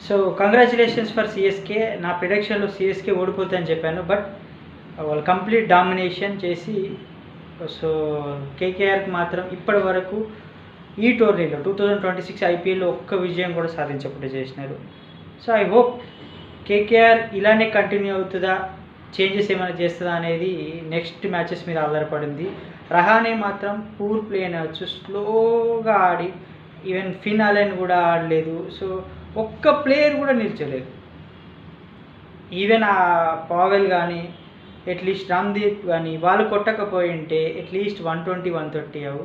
So congratulations for CSK. నా ప్రిడిక్షన్లో CSK ఓడిపోతుందని చెప్పాను, but వాళ్ళు కంప్లీట్ డామినేషన్ చేసి సో కేకేఆర్కి మాత్రం ఇప్పటి వరకు ఈ టోర్నీలో 2026 ఐపీఎల్లో ఒక్క విజయం కూడా సాధించకుండా చేసినారు. సో ఐ హోప్ కేకేఆర్ ఇలానే కంటిన్యూ అవుతుందా, చేంజెస్ ఏమైనా చేస్తుందా అనేది నెక్స్ట్ మ్యాచెస్ మీద ఆధారపడింది. రహానే మాత్రం పూర్ ప్లే అనవచ్చు, స్లోగా ఆడి ఈవెన్ ఫినాలెన్ కూడా ఆడలేదు. సో ఒక్క ప్లేయర్ కూడా నిల్చోలేదు. ఈవెన్ ఆ పావెల్ కానీ అట్లీస్ట్ రామ్దీప్ కానీ వాళ్ళు కొట్టకపోయి ఉంటే అట్లీస్ట్ 120, 130 అవు.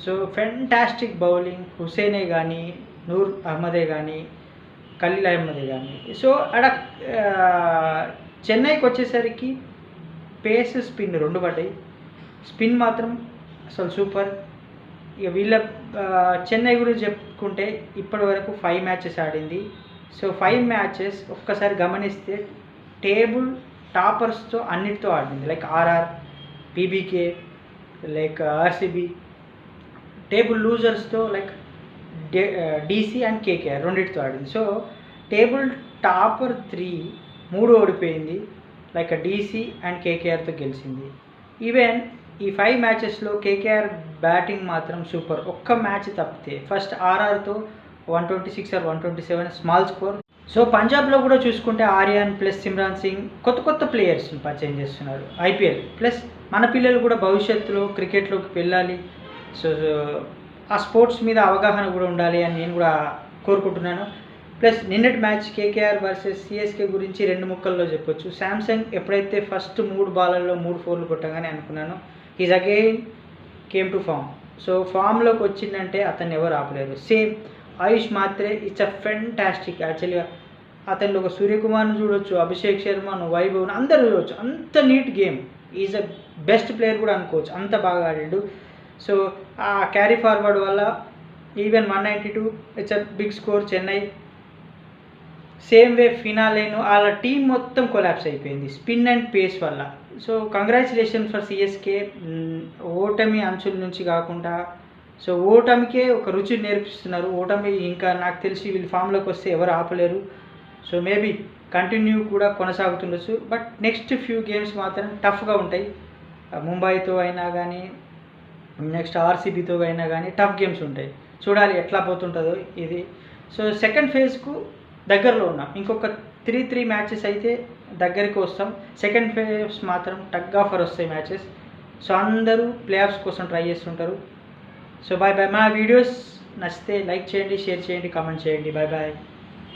సో ఫెంటాస్టిక్ బౌలింగ్, హుసేనే కానీ, నూర్ అహ్మదే కానీ, ఖలీల్ అహ్మదే కానీ. సో అక్కడ చెన్నైకి వచ్చేసరికి పేస్, స్పిన్ రెండు పడ్డాయి. స్పిన్ మాత్రం అసలు సూపర్. ఇక వీళ్ళ చెన్నై గురించి చెప్పుకుంటే ఇప్పటి వరకు 5 మ్యాచెస్ ఆడింది. సో 5 మ్యాచెస్ ఒక్కసారి గమనిస్తే టేబుల్ టాపర్స్తో అన్నిటితో ఆడింది. Like RR, PBK, like RCB. Table లూజర్స్తో లైక్ డీసీ అండ్ కేకేఆర్ రెండింటితో ఆడింది. సో టేబుల్ టాపర్ 3 ఓడిపోయింది, లైక్ డీసీ అండ్ కేకేఆర్తో గెలిచింది. ఈవెన్ ఈ 5 మ్యాచెస్లో కేకేఆర్ బ్యాటింగ్ మాత్రం సూపర్. ఒక్క మ్యాచ్ తప్పితే ఫస్ట్ ఆర్ఆర్తో 126 or 127 స్మాల్ స్కోర్. సో పంజాబ్లో కూడా చూసుకుంటే ఆర్యన్ ప్లస్ సిమ్రాన్ సింగ్ కొత్త ప్లేయర్స్ని పరిచయం చేస్తున్నారు ఐపీఎల్. ప్లస్ మన పిల్లలు కూడా భవిష్యత్తులో క్రికెట్లోకి వెళ్ళాలి, సో ఆ స్పోర్ట్స్ మీద అవగాహన కూడా ఉండాలి అని నేను కూడా కోరుకుంటున్నాను. ప్లస్ నిన్నటి మ్యాచ్ కేకేఆర్ వర్సెస్ సిఎస్కే గురించి 2 ముక్కల్లో చెప్పొచ్చు. శాంసంగ్ ఎప్పుడైతే ఫస్ట్ 3 బాలల్లో 3 4లు కొట్టగానే అనుకున్నాను is again came to form. So ఫామ్లోకి వచ్చిందంటే అతన్ని ఎవరు ఆపలేరు. Same Ayush Mhatre it's a fantastic. యాక్చువల్గా అతనిలో ఒక సూర్యకుమార్ను చూడొచ్చు, అభిషేక్ శర్మను, వైభవ్ను అందరూ చూడవచ్చు. అంత neat game. Is a best player కూడా అనుకోవచ్చు, అంత బాగా ఆడిండు. సో ఆ క్యారీ ఫార్వర్డ్ వల్ల even 192 it's a big score. Chennai same way ఫినాలేను వాళ్ళ టీం మొత్తం కొలాప్స్ అయిపోయింది స్పిన్ అండ్ పేస్ వల్ల. So congratulation for CSK. ఓటమి అంచుల నుంచి కాకుండా సో ఓటమికే ఒక రుచి నేర్పిస్తున్నారు. ఓటమి ఇంకా నాకు తెలిసి వీళ్ళు ఫామ్లోకి వస్తే ఎవరు ఆపలేరు. సో మేబీ కంటిన్యూ కూడా కొనసాగుతుండొచ్చు, బట్ నెక్స్ట్ ఫ్యూ గేమ్స్ మాత్రం టఫ్గా ఉంటాయి. ముంబైతో అయినా కానీ నెక్స్ట్ ఆర్సీబీతో అయినా కానీ టఫ్ గేమ్స్ ఉంటాయి. చూడాలి ఎట్లా పోతుంటుందో ఇది. సో సెకండ్ ఫేజ్కు దగ్గరలో ఉన్నాం. ఇంకొక 3 మ్యాచెస్ అయితే దగ్గరికి వస్తాం. సెకండ్ ఫేజ్ మాత్రం టగ్ ఆఫర్ వస్తాయి మ్యాచెస్. సో అందరూ ప్లే ఆఫ్స్ కోసం ట్రై చేస్తుంటారు. So bye bye. మా వీడియోస్ నచ్చితే లైక్ చేయండి, షేర్ చేయండి, కామెంట్ చేయండి. Bye bye.